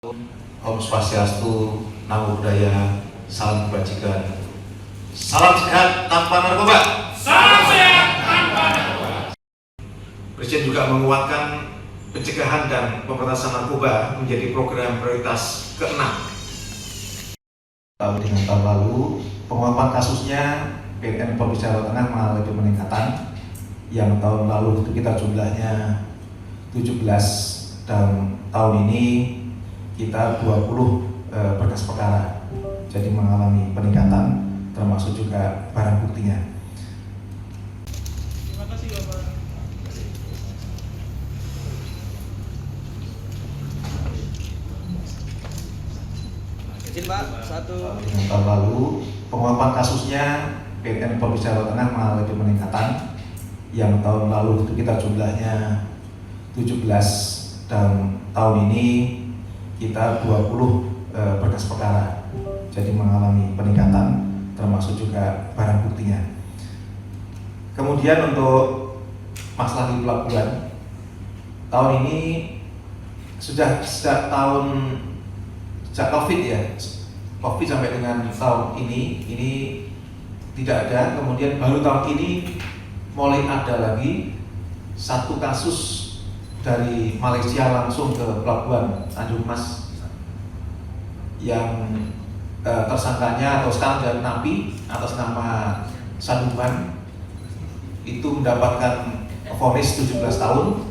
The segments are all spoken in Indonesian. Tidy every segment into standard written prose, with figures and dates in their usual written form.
Om Swastiastu, Namo Buddhaya, salam kebajikan, salam sehat tanpa narkoba. Salam sehat tanpa narkoba. Presiden juga menguatkan pencegahan dan pemberantasan narkoba menjadi program prioritas ke-6. Dengan tahun lalu, penguapan kasusnya BNN Provinsi Jawa Tengah mengalami peningkatan. Yang tahun lalu itu kita jumlahnya 17, dan tahun ini kita 20 berkas perkara, jadi mengalami peningkatan, termasuk juga barang buktinya. Terima kasih Bapak. Izin Pak, satu. Dengan tahun lalu, penguapan kasusnya BNN Provinsi Jawa Tengah mengalami peningkatan. Yang tahun lalu itu kita jumlahnya 17, dan tahun ini kita 20 berkas perkara, jadi mengalami peningkatan, termasuk juga barang buktinya. Kemudian untuk masalah di pelabuhan, tahun ini sejak COVID ya, COVID sampai dengan tahun ini tidak ada. Kemudian baru tahun ini mulai ada lagi satu kasus dari Malaysia langsung ke pelabuhan Tanjung Mas, yang tersangkanya atau sekarang jadi napi atas nama Saduman itu mendapatkan vonis 17 tahun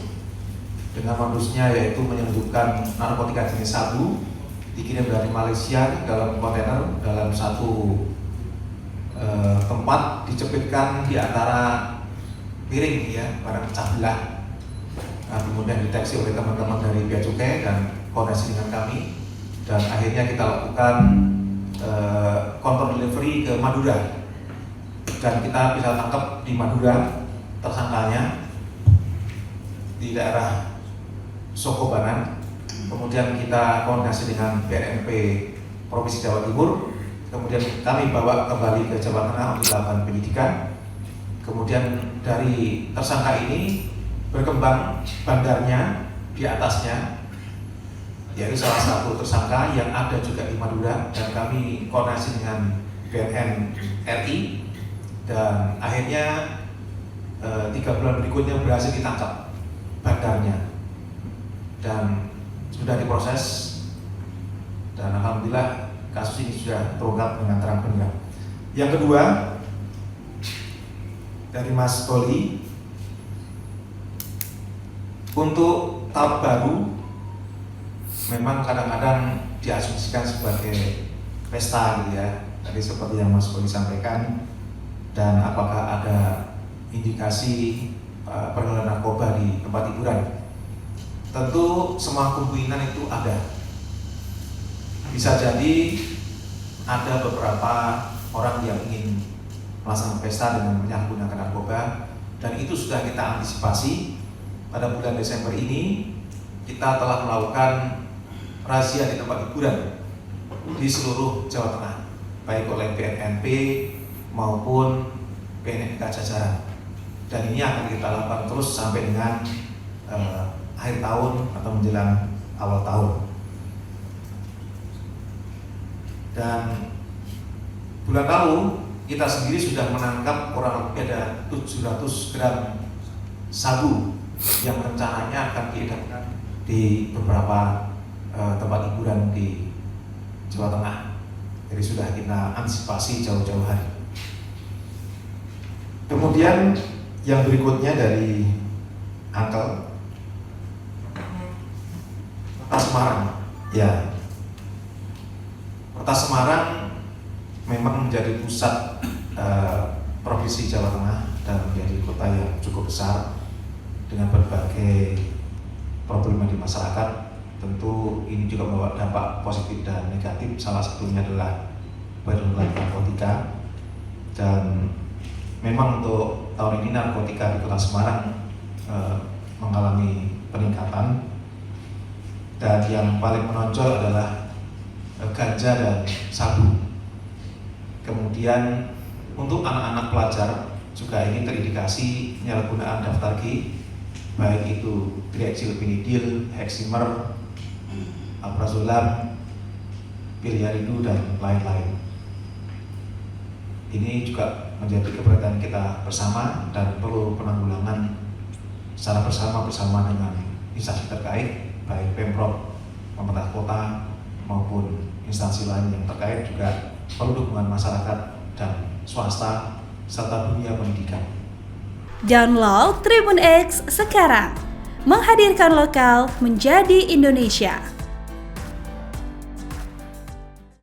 dengan modusnya yaitu menyelundupkan narkotika jenis sabu, dikirim dari Malaysia dalam kontainer dalam satu tempat, dicepitkan di antara piring ya, barang pecah belah. Nah, kemudian dideteksi oleh teman-teman dari Bea Cukai dan koordinasi dengan kami, dan akhirnya kita lakukan counter delivery ke Madura, dan kita bisa tangkap di Madura tersangkanya di daerah Sokobanan. Kemudian kita koordinasi dengan BNP Provinsi Jawa Timur, kemudian kami bawa kembali ke Jawa Tengah untuk dilakukan penyidikan. Kemudian dari tersangka ini berkembang bandarnya di atasnya, yaitu salah satu tersangka yang ada juga di Madura, dan kami koordinasi dengan BNN RI, dan akhirnya 3 bulan berikutnya berhasil ditangkap bandarnya dan sudah diproses, dan alhamdulillah kasus ini sudah terungkap dengan terang benderang. Yang kedua, dari Mas Toli, untuk tahun baru memang kadang-kadang diasumsikan sebagai pesta gitu ya, tadi seperti yang Mas Toli sampaikan, dan apakah ada indikasi pergaulan narkoba di tempat hiburan. Tentu semua kemungkinan itu ada. Bisa jadi ada beberapa orang yang ingin melaksanakan pesta dengan menyalahgunakan narkoba, dan itu sudah kita antisipasi. Pada bulan Desember ini kita telah melakukan razia di tempat hiburan di seluruh Jawa Tengah, baik oleh BNNP maupun BNN jajaran, dan ini akan kita lakukan terus sampai dengan akhir tahun atau menjelang awal tahun. Dan bulan lalu kita sendiri sudah menangkap kurang lebih ada 700 gram sabu yang rencananya akan diedarkan di beberapa tempat hiburan di Jawa Tengah. Jadi sudah kita antisipasi jauh-jauh hari. Kemudian yang berikutnya dari Angkel, Kota Semarang. Ya, Kota Semarang memang menjadi pusat Provinsi Jawa Tengah dan menjadi kota yang cukup besar dengan berbagai problema di masyarakat. Tentu ini juga membawa dampak positif dan negatif. Salah satunya adalah peredaran narkotika, dan memang untuk tahun ini narkotika di Kota Semarang mengalami peningkatan, dan yang paling menonjol adalah ganja dan sabu. Kemudian untuk anak-anak pelajar juga ini terindikasi penyalahgunaan daftar G, baik itu triethylphenidil, heximer, alprazolam, piliaridu, dan lain-lain. Ini juga menjadi keberatan kita bersama dan perlu penanggulangan secara bersama dengan instansi terkait, baik Pemprov, pemerintah kota maupun instansi lain yang terkait, juga perlu dukungan masyarakat dan swasta serta dunia pendidikan. Download Tribun X sekarang, menghadirkan lokal menjadi Indonesia.